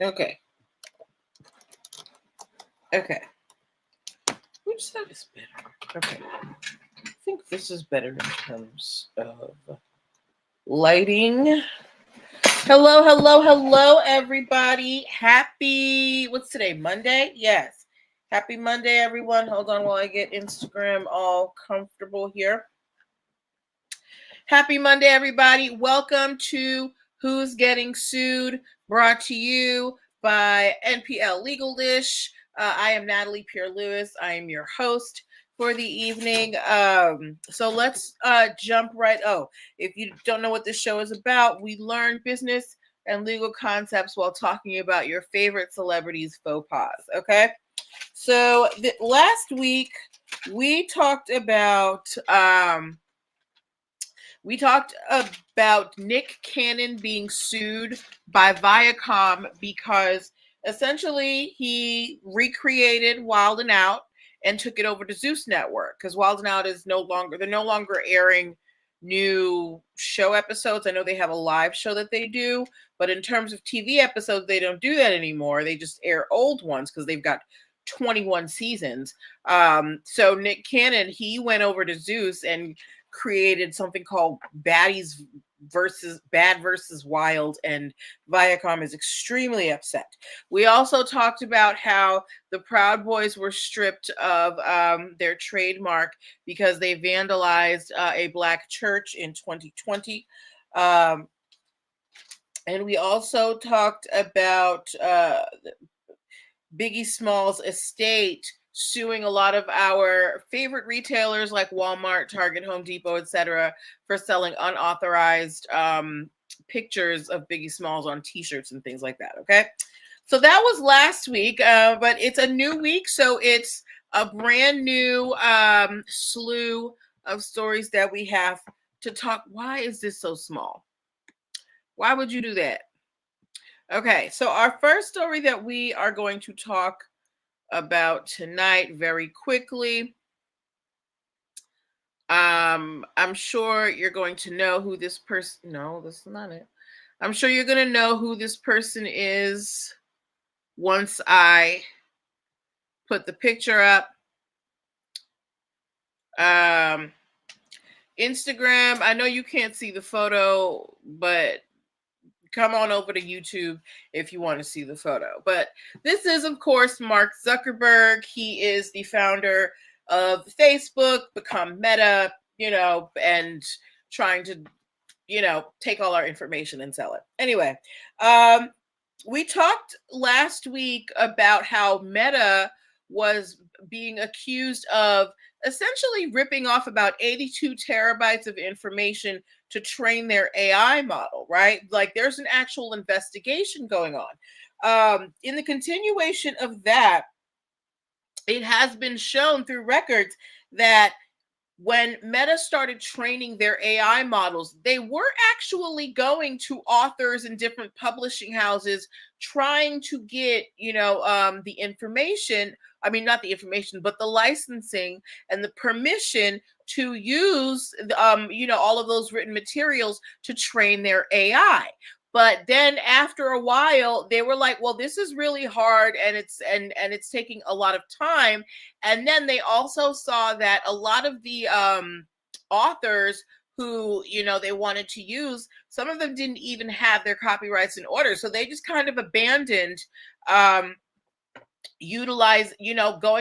Okay. Okay. Which side is better? Okay. I think this is better in terms of lighting. Hello, hello, hello, everybody. Happy, what's today? Monday? Yes. Happy Monday, everyone. Hold on while I get Instagram all comfortable here. Happy Monday, everybody. Welcome to Who's Getting Sued, brought to you by NPL Legal Dish. I am Natalie Pierre-Lewis. I am your host for the evening. So let's jump right. Oh, if you don't know what this show is about, we learn business and legal concepts while talking about your favorite celebrities' faux pas. Okay. So last week we talked about Nick Cannon being sued by Viacom because essentially he recreated Wild 'N Out and took it over to Zeus Network because Wild 'N Out is they're no longer airing new show episodes. I know they have a live show that they do, but in terms of TV episodes, they don't do that anymore. They just air old ones because they've got 21 seasons. So Nick Cannon, he went over to Zeus and created something called Bad versus Wild, and Viacom is extremely upset. We also talked about how the Proud Boys were stripped of their trademark because they vandalized a black church in 2020. And we also talked about Biggie Smalls' estate suing a lot of our favorite retailers like Walmart, Target, Home Depot, etc., for selling unauthorized pictures of Biggie Smalls on t-shirts and things like that. Okay, so that was last week, but it's a new week, so it's a brand new slew of stories that we have to talk. Why is this so small? Why would you do that? Okay, so our first story that we are going to talk about tonight very quickly. I'm sure you're going to know who this person. No, this is not it. I'm sure you're going to know who this person is once I put the picture up. Instagram, I know you can't see the photo, but come on over to YouTube if you want to see the photo. But this is, of course, Mark Zuckerberg. He is the founder of Facebook, become Meta, and trying to, take all our information and sell it. Anyway, we talked last week about how Meta was being accused of essentially ripping off about 82 terabytes of information to train their AI model, right? Like there's an actual investigation going on. In the continuation of that, it has been shown through records that when Meta started training their AI models, they were actually going to authors and different publishing houses trying to get, the information. I mean, not the information, but the licensing and the permission to use, all of those written materials to train their AI. But then after a while, they were like, well, this is really hard and it's taking a lot of time. And then they also saw that a lot of the authors who, they wanted to use, some of them didn't even have their copyrights in order. So they just kind of abandoned going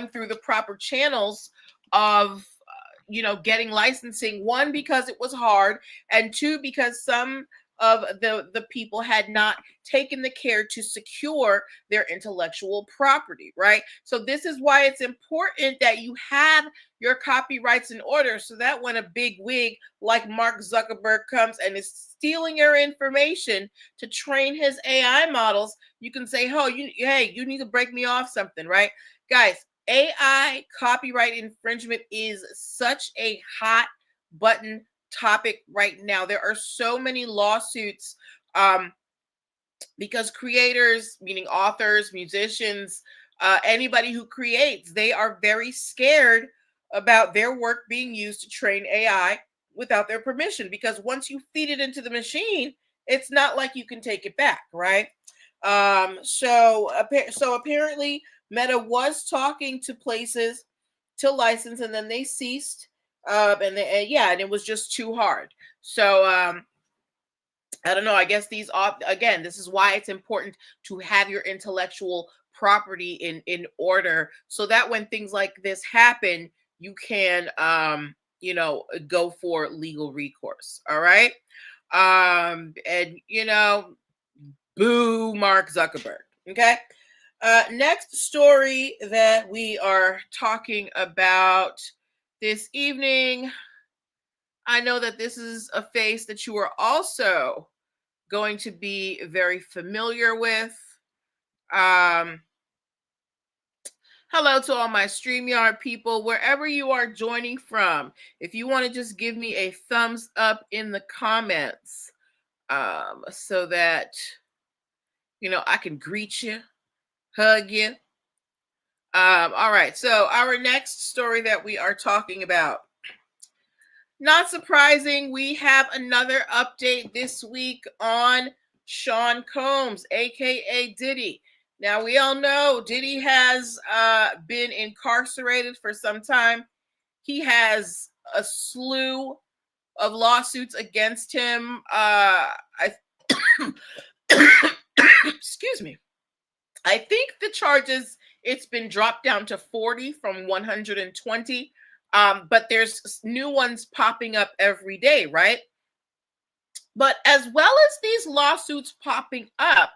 through the proper channels of, getting licensing. One, because it was hard, and two, because some of the people had not taken the care to secure their intellectual property, right? So this is why it's important that you have your copyrights in order, so that when a big wig like Mark Zuckerberg comes and is stealing your information to train his AI models, you can say, oh, you need to break me off something, right? Guys, AI copyright infringement is such a hot button topic right now. There are so many lawsuits because creators, meaning authors, musicians, anybody who creates, they are very scared about their work being used to train AI without their permission, because once you feed it into the machine, it's not like you can take it back, right? So apparently Meta was talking to places to license, and then they ceased. And it was just too hard. So I don't know. I guess again, this is why it's important to have your intellectual property in order, so that when things like this happen, you can go for legal recourse. All right. And boo Mark Zuckerberg. Okay. Next story that we are talking about this evening. I know that this is a face that you are also going to be very familiar with. Hello to all my StreamYard people, wherever you are joining from. If you want to just give me a thumbs up in the comments, so that I can greet you, hug you. All right, so our next story that we are talking about. Not surprising, we have another update this week on Sean Combs, aka Diddy. Now, we all know Diddy has been incarcerated for some time. He has a slew of lawsuits against him. Excuse me. I think the charges, it's been dropped down to 40 from 120. But there's new ones popping up every day, right? But as well as these lawsuits popping up,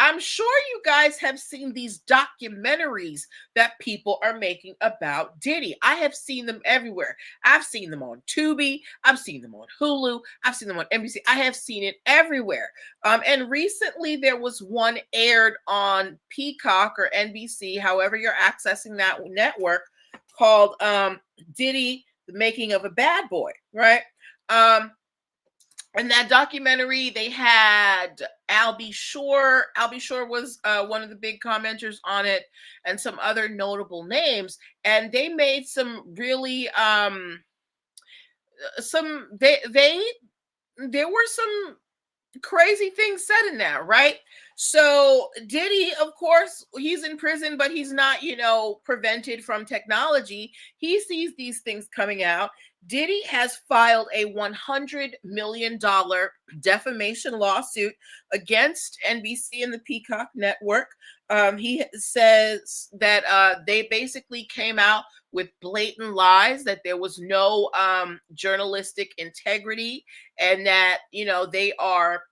I'm sure you guys have seen these documentaries that people are making about Diddy. I have seen them everywhere. I've seen them on Tubi. I've seen them on Hulu. I've seen them on NBC. I have seen it everywhere. And recently there was one aired on Peacock or NBC, however you're accessing that network, called Diddy, the Making of a Bad Boy, right? In that documentary, they had Al B. Shore. Al B. Shore was one of the big commenters on it, and some other notable names. And they made some really there were some crazy things said in that, right? So Diddy, of course, he's in prison, but he's not, prevented from technology. He sees these things coming out. Diddy has filed a $100 million defamation lawsuit against NBC and the Peacock Network. He says that they basically came out with blatant lies, that there was no journalistic integrity, and that they are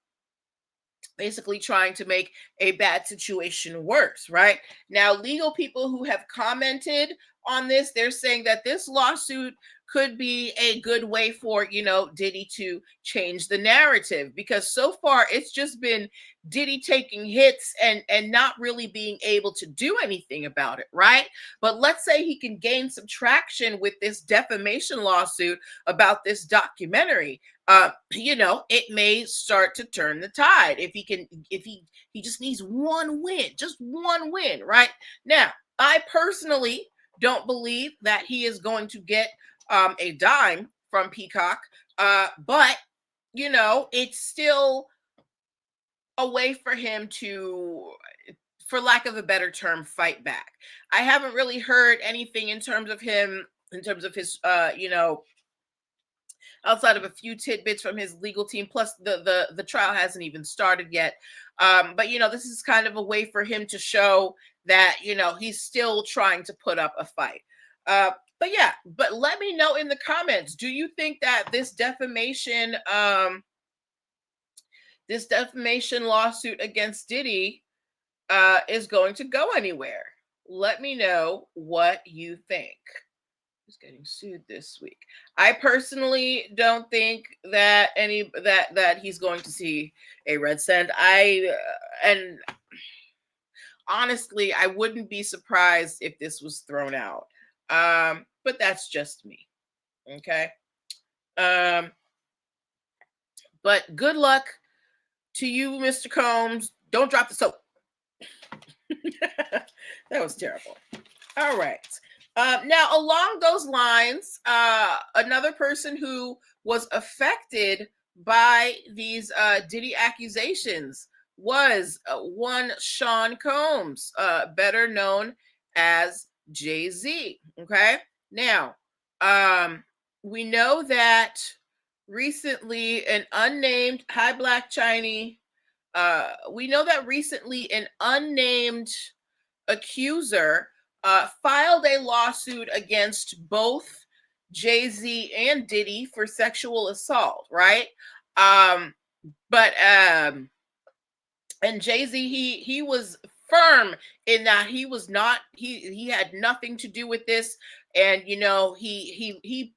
basically trying to make a bad situation worse. Right now, legal people who have commented on this, they're saying that this lawsuit could be a good way for Diddy to change the narrative, because so far it's just been Diddy taking hits and not really being able to do anything about it, right? But let's say he can gain some traction with this defamation lawsuit about this documentary. It may start to turn the tide if he just needs one win, right? Now, I personally don't believe that he is going to get a dime from Peacock, but it's still a way for him to, for lack of a better term, fight back. I haven't really heard anything in terms of his outside of a few tidbits from his legal team. Plus, the trial hasn't even started yet. But this is kind of a way for him to show that he's still trying to put up a fight. But let me know in the comments, do you think that this defamation lawsuit against Diddy is going to go anywhere? Let me know what you think. Who's getting sued this week? I personally don't think that that he's going to see a red cent. And honestly, I wouldn't be surprised if this was thrown out. But that's just me. Okay. But good luck to you, Mr. Combs. Don't drop the soap. That was terrible. All right. Now, along those lines, another person who was affected by these Diddy accusations was one Sean Combs, better known as Jay-Z. Okay. Now, we know that recently an unnamed hi Black Chinese, we know that recently an unnamed accuser filed a lawsuit against both Jay-Z and Diddy for sexual assault, right? Um, but and Jay-Z, he was firm in that he was not, he had nothing to do with this. And he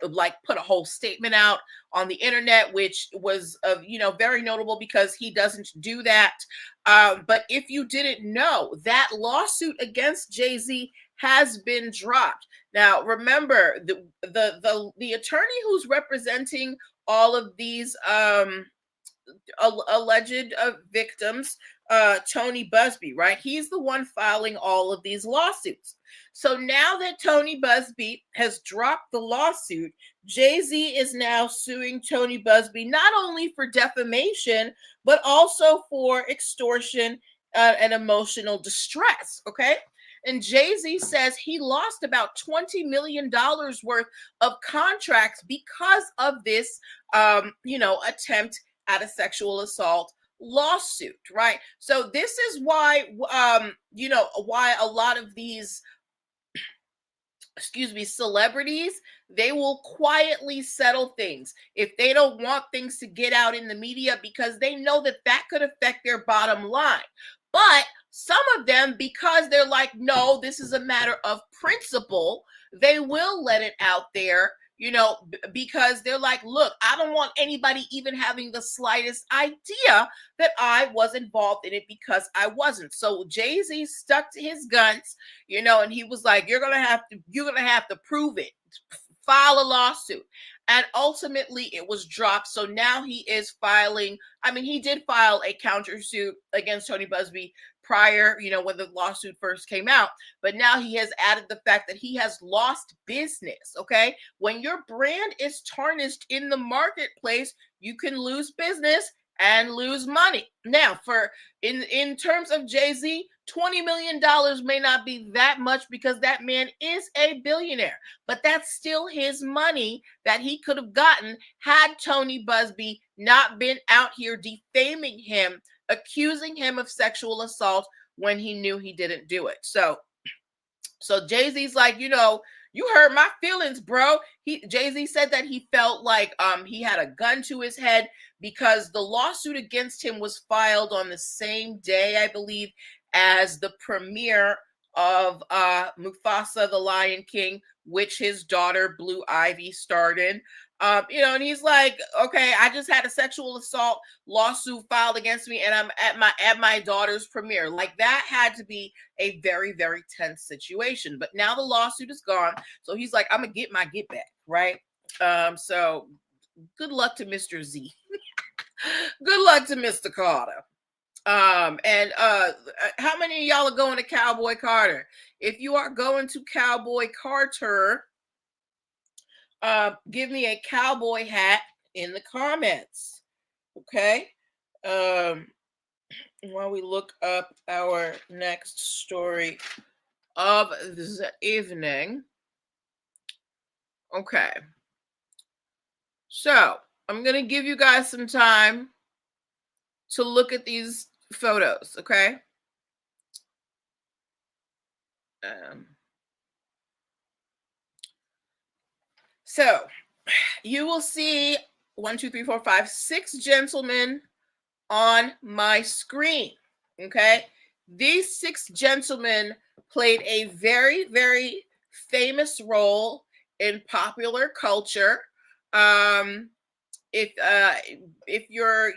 like put a whole statement out on the internet, which was very notable because he doesn't do that. But if you didn't know, that lawsuit against Jay-Z has been dropped. Now remember, the attorney who's representing all of these alleged victims, Tony Busby, right? He's the one filing all of these lawsuits. So now that Tony Busby has dropped the lawsuit, Jay-Z is now suing Tony Busby not only for defamation, but also for extortion and emotional distress. Okay. And Jay-Z says he lost about $20 million worth of contracts because of this, attempt at a sexual assault lawsuit, right? So this is why why a lot of these celebrities, they will quietly settle things if they don't want things to get out in the media, because they know that that could affect their bottom line. But some of them, because they're like, no, this is a matter of principle, they will let it out there, because they're like, look, I don't want anybody even having the slightest idea that I was involved in it, because I wasn't. So Jay-Z stuck to his guns, and he was like, you're gonna have to prove it, file a lawsuit. And ultimately it was dropped. So now he is filing, he did file a countersuit against Tony Busby prior, when the lawsuit first came out, but now he has added the fact that he has lost business. Okay. When your brand is tarnished in the marketplace, you can lose business and lose money. Now, for in terms of Jay-Z, $20 million may not be that much because that man is a billionaire, but that's still his money that he could have gotten had Tony Busby not been out here defaming him, accusing him of sexual assault when he knew he didn't do it. So Jay-Z's like, you hurt my feelings, bro. Jay-Z said that he felt like he had a gun to his head because the lawsuit against him was filed on the same day, I believe, as the premiere of Mufasa the Lion King, which his daughter Blue Ivy starred in. And he's like, okay, I just had a sexual assault lawsuit filed against me, and I'm at my daughter's premiere. Like, that had to be a very, very tense situation. But now the lawsuit is gone, so he's like, I'm gonna get my get back, right? So good luck to Mr. Z. Good luck to Mr. Carter. And how many of y'all are going to Cowboy Carter? If you are going to Cowboy Carter, give me a cowboy hat in the comments. Okay. While we look up our next story of the evening. Okay. So I'm going to give you guys some time to look at these photos. Okay. So you will see 1, 2, 3, 4, 5, 6 gentlemen on my screen. Okay. These 6 gentlemen played a very, very famous role in popular culture. If you're,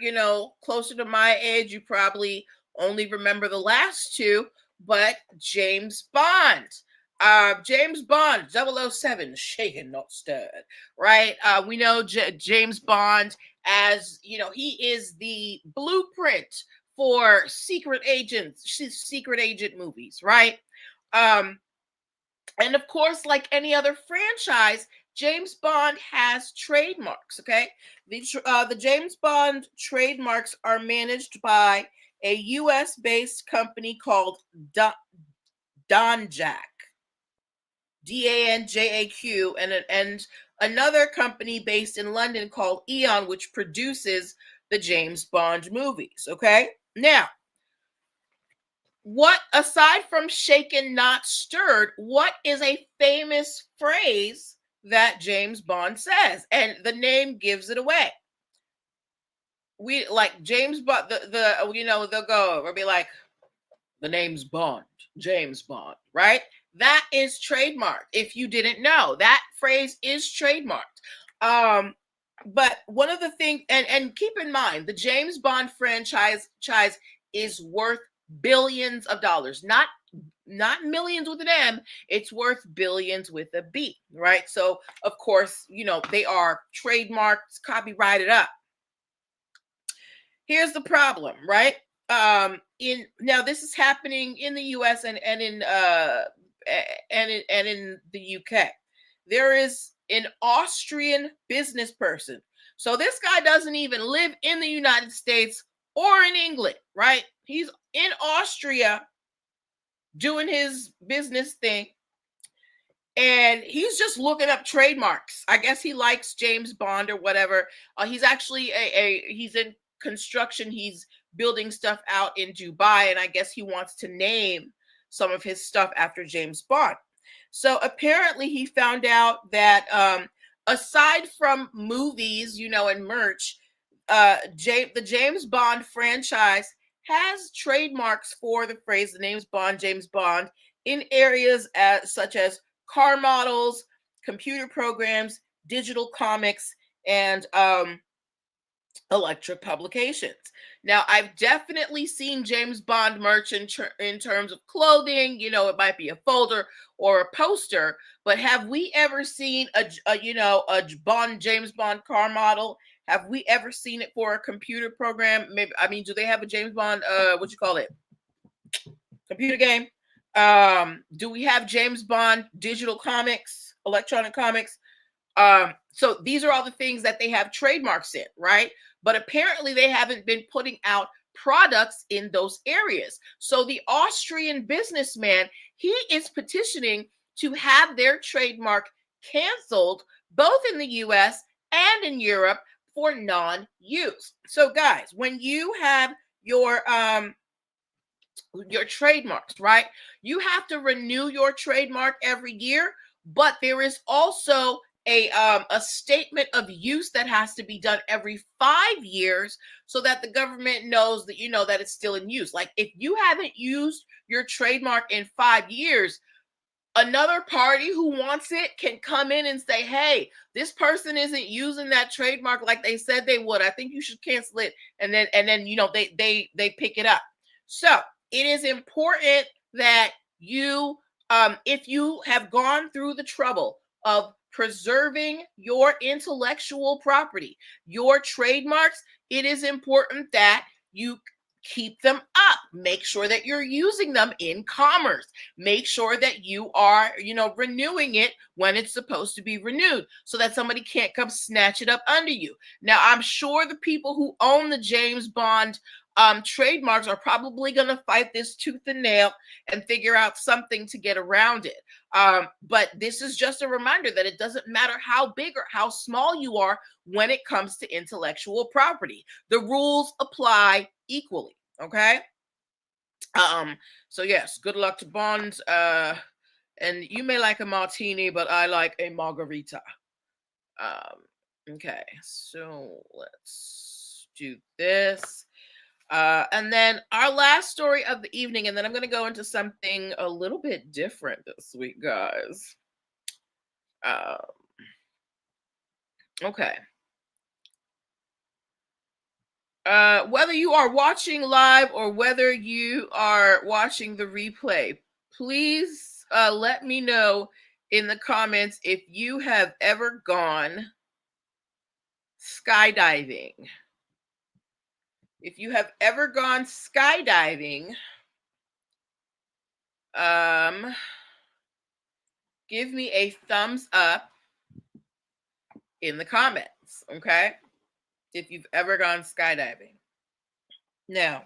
closer to my age, you probably only remember the last 2, but James Bond. James Bond, 007, shaken, not stirred, right? We know James Bond as, he is the blueprint for secret agent movies, right? And of course, like any other franchise, James Bond has trademarks, okay? The James Bond trademarks are managed by a US-based company called Donjak, Danjaq, and another company based in London called Eon, which produces the James Bond movies, okay? Now, what, aside from shaken not stirred, what is a famous phrase that James Bond says? And the name gives it away. We like James Bond, they'll go or be like, the name's Bond, James Bond, right? That is trademarked. If you didn't know, that phrase is trademarked. But one of the things, and keep in mind, the James Bond franchise is worth billions of dollars, not millions with an M. It's worth billions with a B, right? So of course, they are trademarked, copyrighted up. Here's the problem, right? In now this is happening in the US and in the UK. There is an Austrian business person. So this guy doesn't even live in the United States or in England, right? He's in Austria doing his business thing. And he's just looking up trademarks. I guess he likes James Bond or whatever. He's actually he's in construction. He's building stuff out in Dubai, and I guess he wants to name some of his stuff after James Bond. So apparently he found out that aside from movies, and merch, the James Bond franchise has trademarks for the phrase the name's Bond, James Bond, in areas such as car models, computer programs, digital comics, and electric publications. Now, I've definitely seen James Bond merch in terms of clothing. It might be a folder or a poster, but have we ever seen a James Bond car model? Have we ever seen it for a computer program? Maybe, do they have a James Bond what you call it? Computer game? Do we have James Bond digital comics, electronic comics? So these are all the things that they have trademarks in, right? But apparently they haven't been putting out products in those areas. So the Austrian businessman, he is petitioning to have their trademark canceled, both in the US and in Europe, for non-use. So guys, when you have your trademarks, right? You have to renew your trademark every year, but there is also a statement of use that has to be done every 5 years so that the government knows that that it's still in use. Like if you haven't used your trademark in 5 years, another party who wants it can come in and say, hey, this person isn't using that trademark like they said they would. I think you should cancel it. And then they pick it up. So it is important that you, if you have gone through the trouble of preserving your intellectual property, your trademarks, it is important that you keep them up. Make sure that you're using them in commerce. Make sure that you are, renewing it when it's supposed to be renewed so that somebody can't come snatch it up under you. Now, I'm sure the people who own the James Bond trademarks are probably going to fight this tooth and nail and figure out something to get around it. But this is just a reminder that it doesn't matter how big or how small you are when it comes to intellectual property. The rules apply equally. Okay. So yes, good luck to Bonds. And you may like a martini, but I like a margarita. Okay, so let's do this. And then our last story of the evening, and then I'm going to go into something a little bit different this week, guys. Okay. Whether you are watching live or whether you are watching the replay, please let me know in the comments if you have ever gone skydiving. If you have ever gone skydiving, give me a thumbs up. in the comments, okay? If you've ever gone skydiving. Now,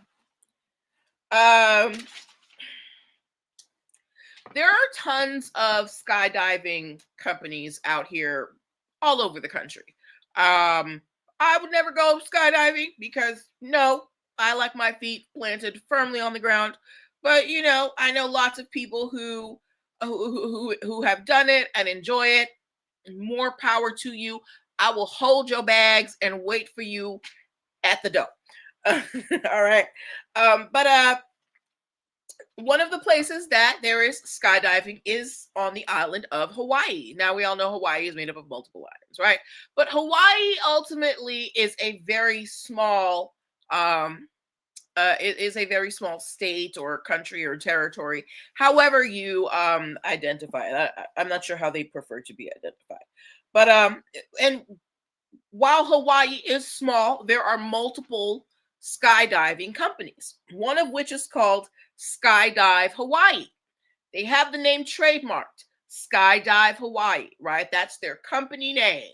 there are tons of skydiving companies out here all over the country. I would never go skydiving because no, I like my feet planted firmly on the ground. But I know lots of people who have done it and enjoy it. More power to you. I will hold your bags and wait for you at the door. All right. But one of the places that there is skydiving is on the island of Hawaii. Now, we all know Hawaii is made up of multiple islands, right? But Hawaii ultimately is a very small, it is a very small state or country or territory, however you identify it. I'm not sure how they prefer to be identified. But and while Hawaii is small, there are multiple skydiving companies, one of which is called Skydive Hawaii. They have the name trademarked, Skydive Hawaii, right? That's their company name.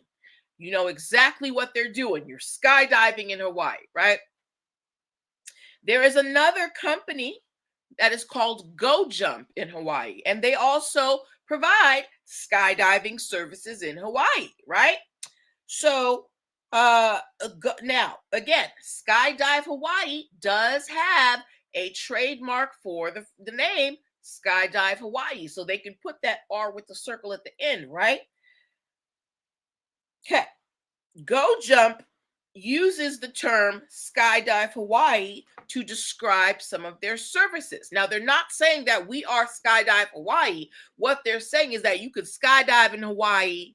You know exactly what they're doing. You're skydiving in Hawaii, right? There is another company that is called Go Jump in Hawaii, and they also provide skydiving services in Hawaii, right? So now again, Skydive Hawaii does have a trademark for the name Skydive Hawaii, so they can put that R with the circle at the end, right? Okay. Go Jump uses the term Skydive Hawaii to describe some of their services. Now, they're not saying that we are Skydive Hawaii. What they're saying is that you could skydive in Hawaii,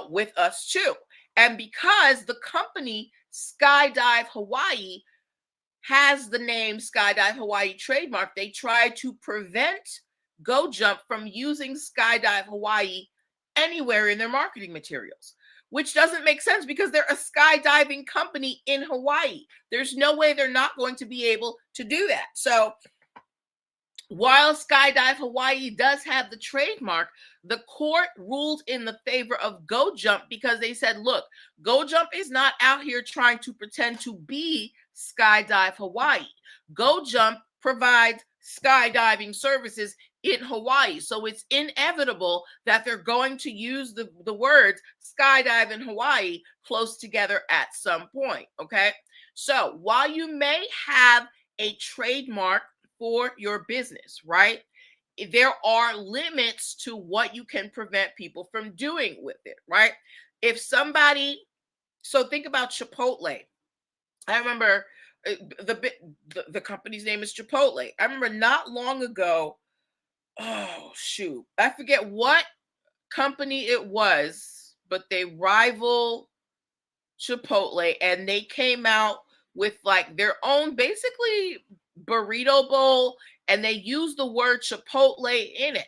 with us too. And because the company Skydive Hawaii has the name Skydive Hawaii trademark, they try to prevent Go Jump from using Skydive Hawaii anywhere in their marketing materials, which doesn't make sense because they're a skydiving company in Hawaii. There's no way they're not going to be able to do that. So while Skydive Hawaii does have the trademark, the court ruled in the favor of Go Jump because they said, look, Go Jump is not out here trying to pretend to be Skydive Hawaii. Go Jump provides skydiving services in Hawaii. So it's inevitable that they're going to use the words skydive in Hawaii close together at some point, okay? So while you may have a trademark for your business, right? There are limits to what you can prevent people from doing with it, right? If somebody, so think about Chipotle. I remember the company's name is Chipotle. I remember not long ago, oh shoot, I forget what company it was, but they rival Chipotle and they came out with like their own basically burrito bowl and they use the word Chipotle in it.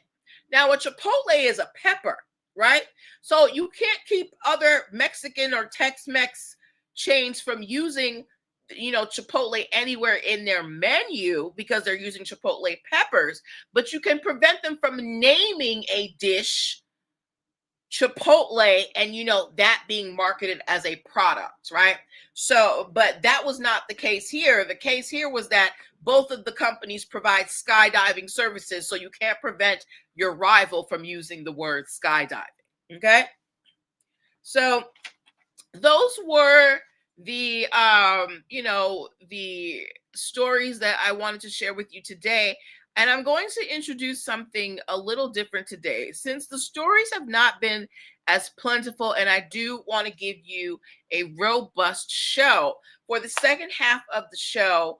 Now, a Chipotle is a pepper, right? So you can't keep other Mexican or Tex-Mex chains from using, Chipotle anywhere in their menu because they're using Chipotle peppers, but you can prevent them from naming a dish Chipotle and that being marketed as a product, right? So, but that was not the case here. The case here was that both of the companies provide skydiving services, so you can't prevent your rival from using the word skydiving. Okay? So, those were the the stories that I wanted to share with you today. And I'm going to introduce something a little different today. Since the stories have not been as plentiful, and I do want to give you a robust show, for the second half of the show,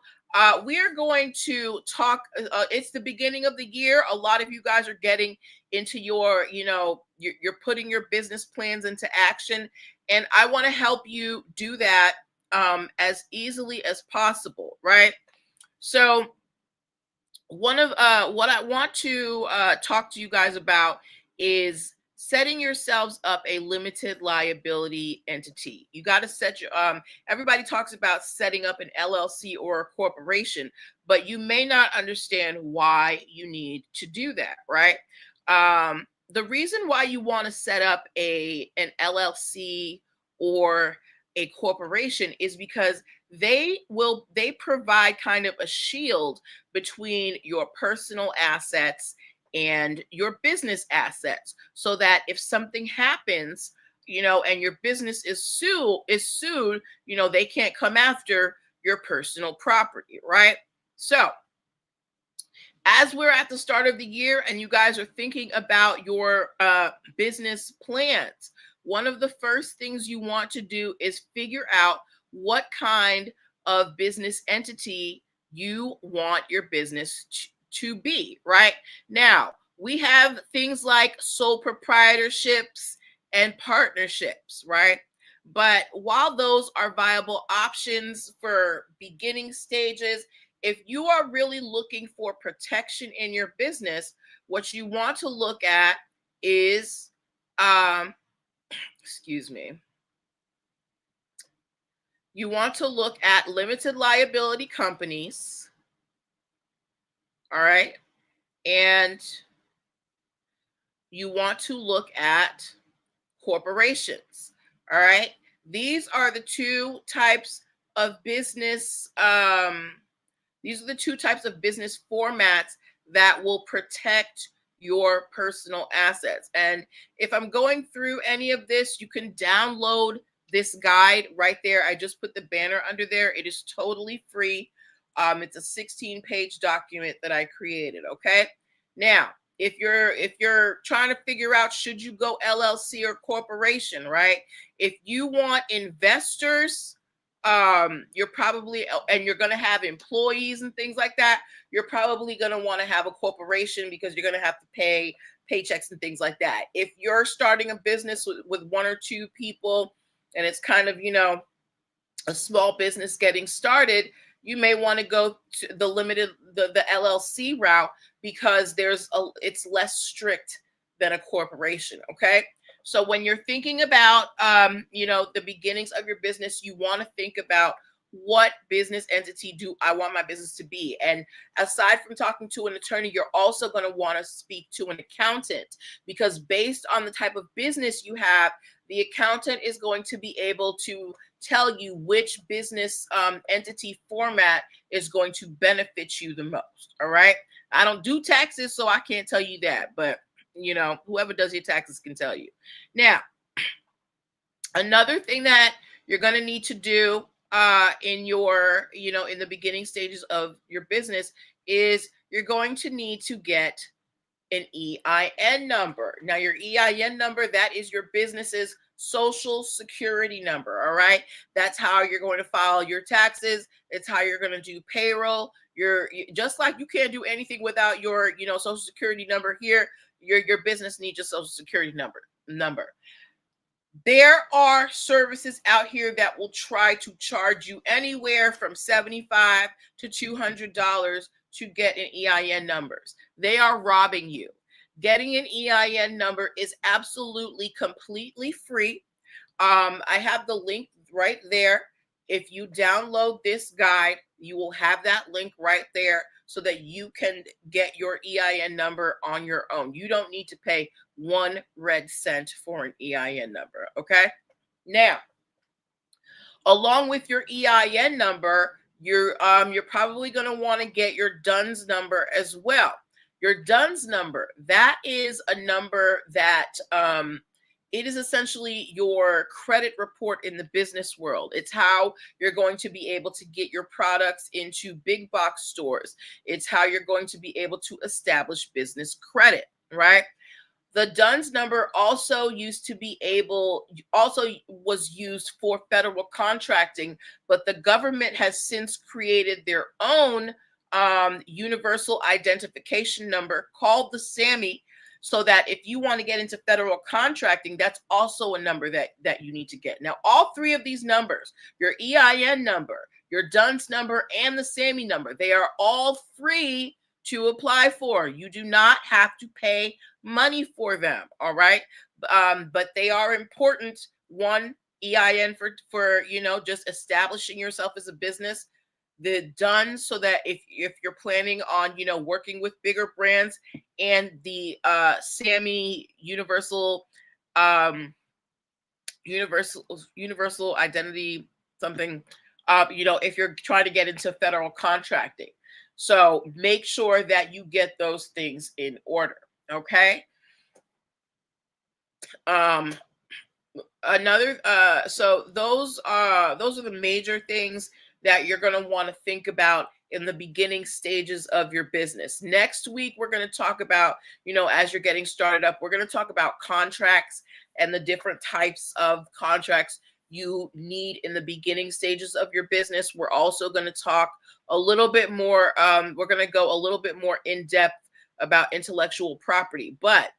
we are going to talk. It's the beginning of the year. A lot of you guys are getting into your, you're putting your business plans into action. And I want to help you do that as easily as possible, right? So, one of what I want to talk to you guys about is setting yourselves up a limited liability entity. You got to set your everybody talks about setting up an LLC or a corporation, but you may not understand why you need to do that, right? the reason why you want to set up an LLC or a corporation is because they provide kind of a shield between your personal assets and your business assets, so that if something happens, and your business is sued, they can't come after your personal property, right? So as we're at the start of the year and you guys are thinking about your business plans, one of the first things you want to do is figure out what kind of business entity you want your business to be, right? Now, we have things like sole proprietorships and partnerships, right? But while those are viable options for beginning stages, if you are really looking for protection in your business, what you want to look at is, excuse me, you want to look at limited liability companies, all right? And you want to look at corporations, all right? These are the two types of business these are the two types of business formats that will protect your personal assets. And if I'm going through any of this, you can download this guide right there. I just put the banner under there. It is totally free. It's a 16-page document that I created. Okay. Now, if you're trying to figure out, should you go LLC or corporation, right? If you want investors, you're probably, and you're going to have employees and things like that, you're probably going to want to have a corporation because you're going to have to pay paychecks and things like that. If you're starting a business with one or two people and it's kind of, a small business getting started, you may want to go to the LLC route because it's less strict than a corporation. Okay. So when you're thinking about, the beginnings of your business, you want to think about, what business entity do I want my business to be? And aside from talking to an attorney, you're also going to want to speak to an accountant, because based on the type of business you have, the accountant is going to be able to tell you which business entity format is going to benefit you the most. All right. I don't do taxes, so I can't tell you that, but whoever does your taxes can tell you. Now, another thing that you're going to need to do in your, in the beginning stages of your business is you're going to need to get an EIN number. Now, your EIN number, that is your business's social security number. All right. That's how you're going to file your taxes. It's how you're going to do payroll. Just like you can't do anything without your, social security number here. Your business needs your social security number. There are services out here that will try to charge you anywhere from $75 to $200 to get an EIN numbers. They are robbing you. Getting an EIN number is absolutely completely free. I have the link right there. If you download this guide, you will have that link right there so that you can get your EIN number on your own. You don't need to pay 1 red cent for an EIN number. Okay. Now, along with your EIN number, you're probably going to want to get your DUNS number as well. Your DUNS number, that is a number that it is essentially your credit report in the business world. It's how you're going to be able to get your products into big box stores. It's how you're going to be able to establish business credit, right? The DUNS number also was used for federal contracting, but the government has since created their own universal identification number called the SAMI, so that if you want to get into federal contracting, that's also a number that you need to get. Now, all three of these numbers, your EIN number, your DUNS number, and the SAMI number, they are all free to apply for. You do not have to pay money for them. All right. But they are important. One, EIN for just establishing yourself as a business. done so that if you're planning on, you know, working with bigger brands, and the Sammy um universal identity something, you know, if you're trying to get into federal contracting. So make sure that you get those things in order. Okay. um Another so those are the major things that you're going to want to think about in the beginning stages of your business. Next week we're going to talk about, you know, as you're getting started up, we're going to talk about contracts and the different types of contracts you need in the beginning stages of your business. We're also going to talk a little bit more, we're going to go a little bit more in depth about intellectual property. But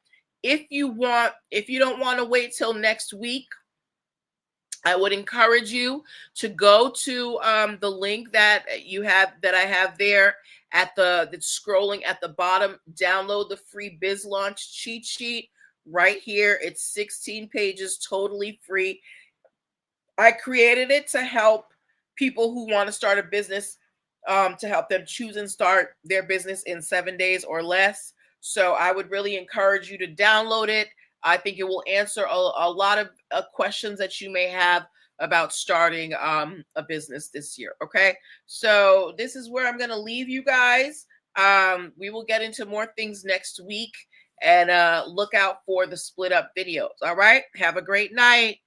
if you don't want to wait till next week, I would encourage you to go to the link that I have there at that's scrolling at the bottom. Download the free Biz Launch cheat sheet right here. It's 16 pages, totally free. I created it to help people who want to start a business, to help them choose and start their business in 7 days or less. So I would really encourage you to download it. I think it will answer a lot of questions that you may have about starting a business this year. Okay. So this is where I'm going to leave you guys. We will get into more things next week, and look out for the split up videos. All right. Have a great night.